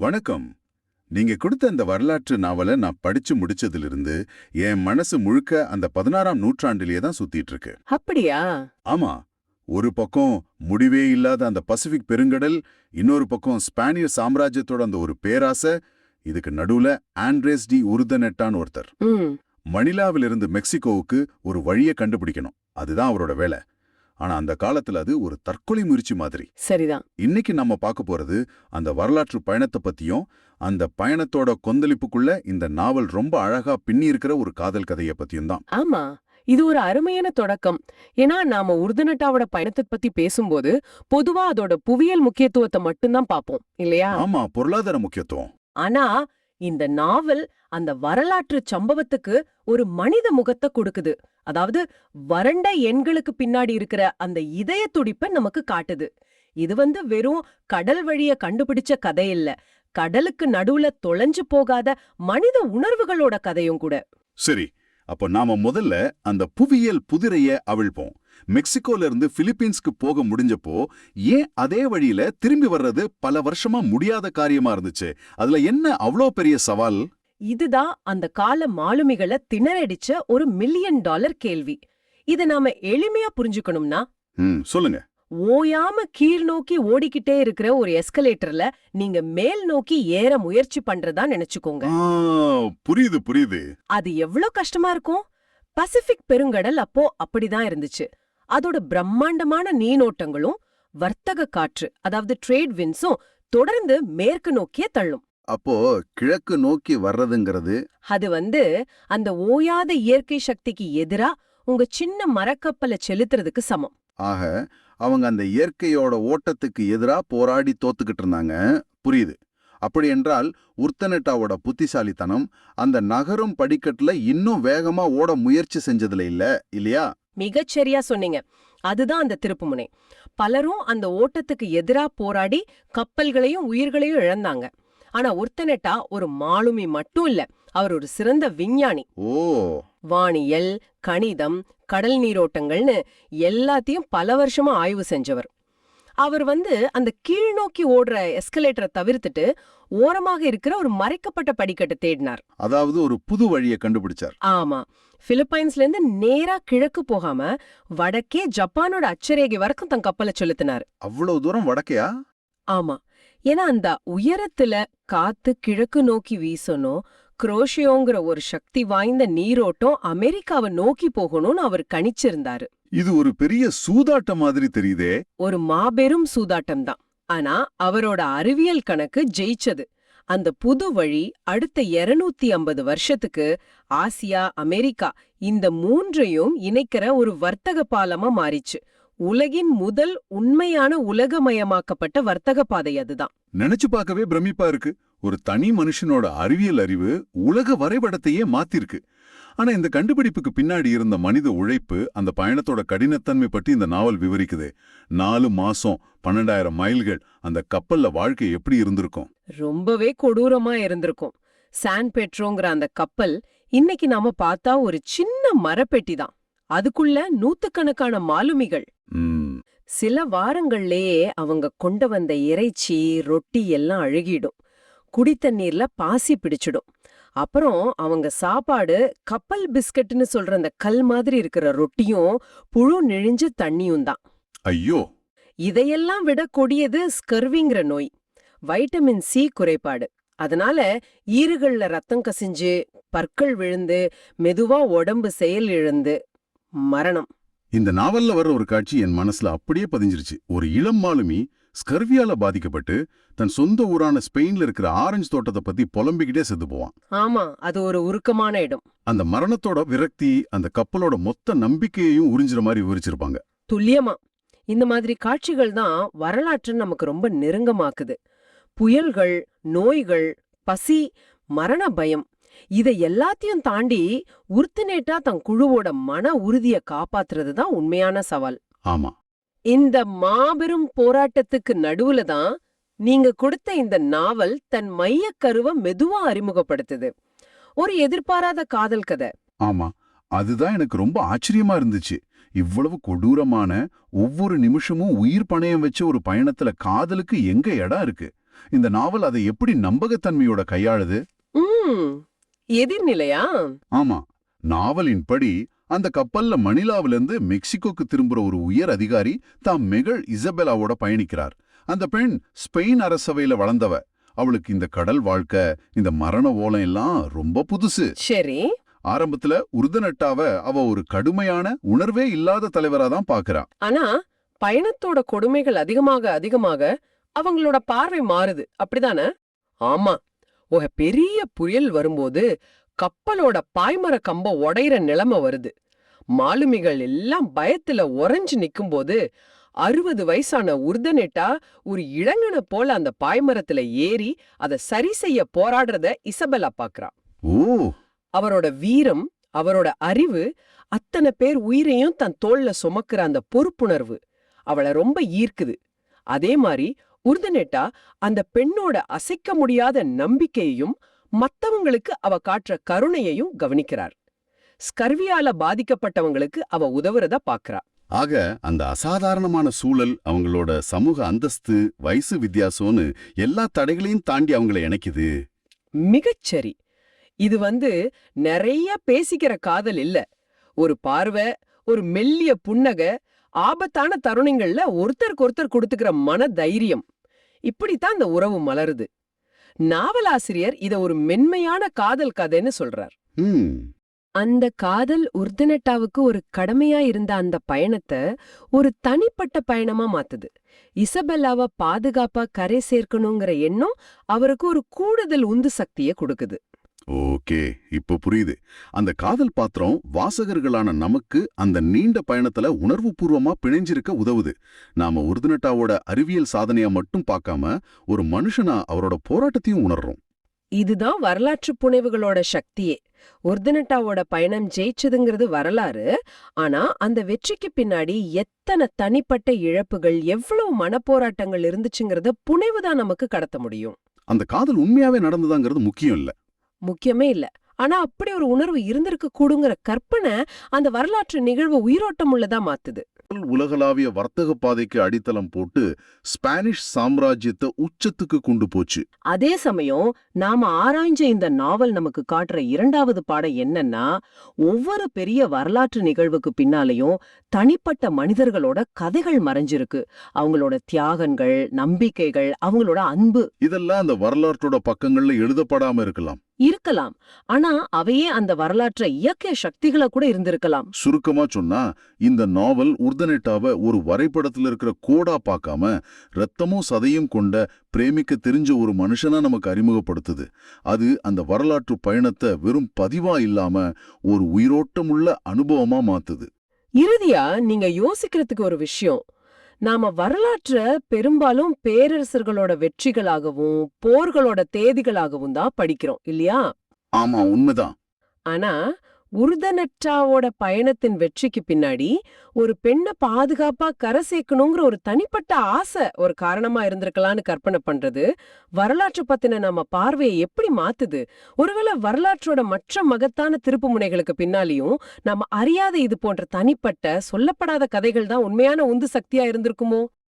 வணக்கம். நீங்க கொடுத்த இந்த வரலாற்று நாவலை நான் படிச்சு முடிச்சதிலிருந்து என் மனசு முழுக்க அந்த 16ஆம் நூற்றாண்டிலேயே தான் சுத்திட்டு இருக்கு. அப்படியா? ஆமா, ஒரு பக்கம் முடிவே இல்லாத அந்த பசிபிக் பெருங்கடல், இன்னொரு பக்கம் ஸ்பானிய சாம்ராஜ்யத்தோட அந்த ஒரு பேராசை, இதுக்கு நடுவுல ஆண்ட்ரேஸ் டி உருதனெட்டான்னு ஒருத்தர். ம். மணிலாவிலிருந்து மெக்சிகோவுக்கு ஒரு வழியை கண்டுபிடிக்கணும், அதுதான் அவரோட வேலை. ஆனா அந்த காலத்துல அது ஒரு தற்கொலை முயற்சி மாதிரி. சரிதான். இன்னைக்கு நம்ம பார்க்க போறது அந்த வரலாற்று பயணத்தை பத்தியும், அந்த பயணத்தோட கொந்தளிப்புக்குள்ள இந்த நாவல் ரொம்ப அழகா பின்னி இருக்கிற ஒரு காதல் கதையை பத்தியும் தான். ஆமா. இது ஒரு அருமையான தொடக்கம். ஏன்னா நாம உருதுனட்டாவோட பயணத்தை பத்தி பேசும்போது பொதுவா அதோட புவியியல் முக்கியத்துவத்தை மட்டும்தான் பாப்போம் இல்லையா? ஆமா, பொருளாதார முக்கியத்துவம். ஆனா இந்த நாவல் அந்த வரலாற்று சம்பவத்துக்கு ஒரு மனித முகத்தை கொடுக்குது. அதாவது வறண்ட எண்களுக்கு பின்னாடி இருக்கிற அந்த இதய துடிப்பை நமக்கு காட்டுது. இது வெறும் கடல் வழிய கண்டுபிடிச்ச கதை இல்ல, கடலுக்கு நடுவுல தொலைஞ்சு போகாத மனித உணர்வுகளோட கதையும் கூட. சரி, அப்போ நாம முதல்ல அந்த புவியியல் புதிரைய அவிழ்ப்போம். மெக்சிகோல இருந்து பிலிப்பீன்ஸ்க்கு போக முடிஞ்சப்போ ஏன் அதே வழியில திரும்பி வர்றது பல வருஷமா முடியாத காரியமா இருந்துச்சு? அதுல என்ன அவ்வளோ பெரிய சவால்? இதுதான் அந்த கால மாலுமிகளை திணறடிச்ச ஒரு $1,000,000 கேள்வி. இத நாம எளிமையா புரிஞ்சுக்கணும்னா, சொல்லுங்க. ஓயாம கீழ் நோக்கி ஓடிக்கிட்டே இருக்கிற ஒரு எஸ்கலேட்டர்ல நீங்க மேல் நோக்கி ஏற முயற்சி பண்றதா நினைச்சுக்கோங்க. புரியுது புரியுது. அது எவ்ளோ கஷ்டமா இருக்கும்? பசிபிக் பெருங்கடல் அப்போ அப்படிதான் இருந்துச்சு. அதோட பிரம்மாண்டமான நீரோட்டங்களும் வர்த்தக காற்று, அதாவது ட்ரேட் விண்ட்ஸும் தொடர்ந்து மேற்கு நோக்கியே தள்ளும். அப்போ கிழக்கு நோக்கி வர்றதுங்கிறது அது அந்த ஓயாத இயற்கை சக்திக்கு எதிரா உங்க சின்ன மரக்கப்பலை செலுத்துறதுக்கு சமம். ஆக அவங்க அந்த இயற்கையோட ஓட்டத்துக்கு எதிரா போராடி தோத்துக்கிட்டு இருந்தாங்க. புரியுது. அப்படி என்றால் உர்தனெட்டாவோட புத்திசாலித்தனம் அந்த நகரும் படிக்கட்டுல இன்னும் வேகமா ஓட முயற்சி செஞ்சதுல இல்லையா? மிகச்சரியா சொன்னீங்க. அதுதான் அந்த திருப்புமுனை. பலரும் அந்த ஓட்டத்துக்கு எதிரா போராடி கப்பல்களையும் உயிர்களையும் இழந்தாங்க. ஆனா உர்தனெட்டா ஒரு மாலுமி மட்டும் இல்ல, அவர் ஒரு சிறந்த விஞ்ஞானி. வானியல், கணிதம், கடல் நீரோட்டங்கள்னு எல்லாத்தையும் பல வருஷமா ஆய்வு செஞ்சவர். அவர் அந்த கீழ்நோக்கி ஓடுற எஸ்கலேட்டரை தவிர்த்துட்டு ஓரமாக இருக்கிற ஒரு மறைக்கப்பட்ட படிக்கட்டு தேடினார். அதாவது ஒரு புது வழியை கண்டுபிடிச்சார். ஆமா. பிலிப்பைன்ஸ்ல இருந்து நேரா கிழக்கு போகாம வடக்கே ஜப்பானோட அட்சரேகை வரைக்கும் தன் கப்பலை செலுத்தினார். அவ்வளவு தூரம் வடக்கையா? ஆமா. ஏன்னா அந்த உயரத்துல காத்து கிழக்கு நோக்கி வீசணும், குரோஷியோங்கிற ஒரு சக்தி வாய்ந்த நீரோட்டம் அமெரிக்காவை நோக்கி போகணும்னு அவர் கணிச்சிருந்தாரு. இது ஒரு பெரிய சூதாட்டம் மாதிரி தெரியுதே. ஒரு மாபெரும் சூதாட்டம் தான். ஆனா அவரோட அறிவியல் கணக்கு ஜெயிச்சது. அந்த புது வழி அடுத்த 250 வருஷத்துக்கு ஆசியா, அமெரிக்கா இந்த மூன்றையும் இணைக்கிற ஒரு வர்த்தக பாலமா மாறிச்சு. உலகின் முதல் உண்மையான உலகமயமாக்கப்பட்ட வர்த்தக பாதை அதுதான். நினைச்சு பார்க்கவே பிரமிப்பா இருக்கு. ஒரு தனி மனுஷனோட அறிவியல் அறிவு உலக வரைபடத்தையே மாத்திருக்கு. ஆனா இந்த கண்டுபிடிப்புக்கு பின்னாடி இருந்த மனித உழைப்பு, அந்த பயணத்தோட கடினத்தன்மை பற்றி இந்த நாவல் விவரிக்குது. 4 மாசம் 12,000 மைல்கள் அந்த கப்பல்ல வாழ்க்கை எப்படி இருந்திருக்கும்? ரொம்பவே கொடூரமா இருந்திருக்கும். சான் பெட்ரோங்கிற அந்த கப்பல் இன்னைக்கு நாம பார்த்தா ஒரு சின்ன மரப்பெட்டி தான். அதுக்குள்ள நூத்துக்கணக்கான மாலுமிகள். சில வாரங்கள்லயே அவங்க கொண்டு வந்த இறைச்சி, ரொட்டி எல்லாம் அழுகிடும். குடித்தண்ணீர்ல பாசி பிடிச்சிடும். அப்புறம் அவங்க சாப்பாடு கப்பல் பிஸ்கட்னு சொல்ற அந்த கல் மாதிரி இருக்கிற ரொட்டியும் புழு நெழிஞ்ச தண்ணியும் தான். ஐயோ! இதையெல்லாம் விட கொடியது ஸ்கர்விங்கிற நோய், வைட்டமின் சி குறைபாடு. அதனால ஈறுகள்ல ரத்தம் கசிஞ்சு, பற்கள் விழுந்து, மெதுவா உடம்பு செயல் இழந்து மரணம். இந்த நாவல்ல வர்ற ஒரு காட்சி என் மனசுல அப்படியே பதிஞ்சிருச்சு. ஒரு இளம் மாலுமி ஸ்கர்வியால பாதிக்கப்பட்டு தன் சொந்த ஊரான ஸ்பெயின்ல இருக்கிற ஆரஞ்சு தோட்டத்தை பத்தி புலம்பிக்கிட்டே செத்து போவான். ஆமா, அது ஒரு உருக்கமான இடம். அந்த மரணத்தோட விரக்தி அந்த கப்பலோட மொத்த நம்பிக்கையையும் உறிஞ்சுற மாதிரி விவரிச்சிருப்பாங்க. துல்லியமா. இந்த மாதிரி காட்சிகள் தான் வரலாற்று நமக்கு ரொம்ப நெருங்கமாக்குது. புயல்கள், நோய்கள், பசி, மரண பயம், இதை எல்லாத்தையும் தாண்டி உர்தனெட்டா தன் குழுவோட மன உறுதியை காப்பாத்துறது தான் உண்மையான சவால். ஆமா. இந்த மாபெரும் போராட்டத்துக்கு நடுவுல தான் நீங்க கொடுத்த இந்த நாவல் தன் மையக் கருவை மெதுவா அறிமுகப்படுத்துது. ஒரு எதிர்பாராத காதல் கதை. ஆமா, அதுதான் எனக்கு ரொம்ப ஆச்சரியமா இருந்துச்சு. இவ்வளவு கொடூரமான, ஒவ்வொரு நிமிஷமும் உயிர் பணயம் வச்ச ஒரு பயணத்துல காதலுக்கு எங்க இடம் இருக்கு? இந்த நாவல் அதை எப்படி நம்பகத்தன்மையோட கையாளுது? ம் எதிர்நிலையா? ஆமா, நாவலின்படி அந்த கப்பல்ல மணிலாவிலிருந்து மெக்சிகோக்கு திரும்புற ஒரு உயர் அதிகாரி தாம் மகள் இசபெலாவோட பயணிக்கிறார். அந்த பெண் ஸ்பெயின் அரசவையில வளர்ந்தவ. அவளுக்கு இந்த கடல் வாழ்க்கை, இந்த மரண ஓலம் எல்லாம் ரொம்ப புதுசு. சரி. ஆரம்பத்துல உருதனட்டாவ அவ ஒரு கடுமையான உணர்வே இல்லாத தலைவரா தான் பாக்குறா. ஆனா பயணத்தோட கொடுமைகள் அதிகமாக அதிகமாக அவங்களோட பார்வை மாறுது, அப்படிதானே? ஆமா, ஒரு பெரிய புயல் வரும்போது கப்பலோட பாய்மர கம்பம் உடையிற நிலைமை வருது. மாலுமிகள் எல்லாம் பயத்துல உறைஞ்சு நிக்கும்போது 60 வயசான உர்தனெட்டா ஒரு இளங்கன போல அந்த பாய்மரத்துல ஏறி அதை சரி செய்ய போராடுறத இசபெலா பாக்குறா. ஓ, அவரோட வீரம், அவரோட அறிவு, அத்தனை பேர் உயிரையும் தன் தோள்ல சுமக்கிற அந்த பொறுப்புணர்வு அவளை ரொம்ப ஈர்க்குது. அதே மாதிரி உர்தனெட்டா அந்த பெண்ணோட அசைக்க முடியாத நம்பிக்கையையும் மத்தவங்களுக்கு அவ காட்டுற கருணையையும் கவனிக்கிறார். ஸ்கர்வியால பாதிக்கப்பட்டவங்களுக்கு அவ உதவுறத பாக்குறா. ஆக அந்த அசாதாரணமான சூழல், அவங்களோட சமூக அந்தஸ்து, வயசு வித்தியாசம்னு எல்லா தடைகளையும் தாண்டி அவங்கள இணைக்குது. மிகச்சரி. இது நிறைய பேசிக்கிற காதல் இல்ல. ஒரு பார்வை, ஒரு மெல்லிய புன்னகை, ஆபத்தான தருணங்கள்ல ஒருத்தருக்கு ஒருத்தர் கொடுத்துக்கிற மன தைரியம், இப்படித்தான் இந்த உறவு மலருது. நாவலாசிரியர் இத ஒரு மென்மையான காதல் கதைன்னு சொல்றார். அந்த காதல் உர்தனெட்டாவுக்கு ஒரு கடமையா இருந்த அந்த பயணத்தை ஒரு தனிப்பட்ட பயணமா மாத்துது. இசபெல்லாவை பாதுகாப்பா கரை சேர்க்கணுங்கிற எண்ணம் அவருக்கு ஒரு கூடுதல் உந்து சக்தியை கொடுக்குது. ஓகே, இப்போ புரியுது. அந்த காதல் பாத்திரம் வாசகர்களான நமக்கு அந்த நீண்ட பயணத்துல உணர்வுபூர்வமா பிணைஞ்சிருக்க உதவுது. நாம உர்தனெட்டாவோட அறிவியல் சாதனையா மட்டும் பார்க்காம ஒரு மனுஷனா அவரோட போராட்டத்தையும் உணர்றோம். இதுதான் வரலாற்று புனைவுகளோட சக்தியே. உர்தனெட்டாவோட பயணம் ஜெயிச்சதுங்கிறது வரலாறு. ஆனா அந்த வெற்றிக்கு பின்னாடி எத்தனை தனிப்பட்ட இழப்புகள், எவ்வளவு மனப்போராட்டங்கள் இருந்துச்சுங்கிறத புனைவுதான் நமக்கு கடத்த முடியும். அந்த காதல் உண்மையாவே நடந்ததாங்கிறது முக்கியம் இல்ல. முக்கியமே இல்ல. ஆனா அப்படி ஒரு உணர்வு இருந்திருக்க கூடுங்கிற கற்பனை அந்த வரலாற்று நிகழ்வு உயிரோட்டம் உள்ளதா மாத்துது. உலகளாவிய வர்த்தக பாதைக்கு அடித்தளம் போட்டு ஸ்பானிஷ் சாம்ராஜ்யத்தை உச்சத்துக்கு கொண்டு போச்சு. அதே சமயம் நாம ஆராய்ஞ்ச இந்த நாவல் நமக்கு காட்டுற இரண்டாவது பாடம் என்னன்னா, ஒவ்வொரு பெரிய வரலாற்று நிகழ்வுக்கு பின்னாலையும் தனிப்பட்ட மனிதர்களோட கதைகள் மறைஞ்சிருக்கு. அவங்களோட தியாகங்கள், நம்பிக்கைகள், அவங்களோட அன்பு, இதெல்லாம் அந்த வரலாற்றோட பக்கங்கள்ல எழுதப்படாம இருக்கலாம். ஆனா அவையே அந்த வரலாற்றை இயக்கிய சக்திகளை கூட இருந்திருக்கலாம். சுருக்கமா சொன்னா, இந்த நாவல் உர்தனெட்டாவை ஒரு வரைபடத்துல இருக்கிற கோடா பார்க்காம ரத்தமும் சதையும் கொண்ட பிரேமிக்க தெரிஞ்ச ஒரு மனுஷனா நமக்கு அறிமுகப்படுத்துது. அது அந்த வரலாற்று பயணத்தை வெறும் பதிவா இல்லாம ஒரு உயிரோட்டமுள்ள அனுபவமா மாத்துது. இறுதியா நீங்க யோசிக்கிறதுக்கு ஒரு விஷயம், நாம வரலாற்ற பெரும்பாலும் பேரரசர்களோட வெற்றிகளாகவும் போர்களோட தேதிகளாகவும் தான் படிக்கிறோம், இல்லையா? ஆமா, உண்மைதான். ஆனா உர்தனெட்டாவோட பயணத்தின் வெற்றிக்கு பின்னாடி ஒரு பெண்ணை பாதுகாப்பா கரை சேர்க்கணுங்கிற ஒரு தனிப்பட்ட ஆசை ஒரு காரணமா இருந்திருக்கலான்னு கற்பனை பண்றது வரலாற்று பத்தின நம்ம பார்வையை எப்படி மாத்துது? ஒருவேளை வரலாற்றோட மற்ற மகத்தான திருப்பு முனைகளுக்கு பின்னாலையும் நம்ம அறியாத இது போன்ற தனிப்பட்ட சொல்லப்படாத கதைகள் தான் உண்மையான உந்து சக்தியா இருந்திருக்குமோ?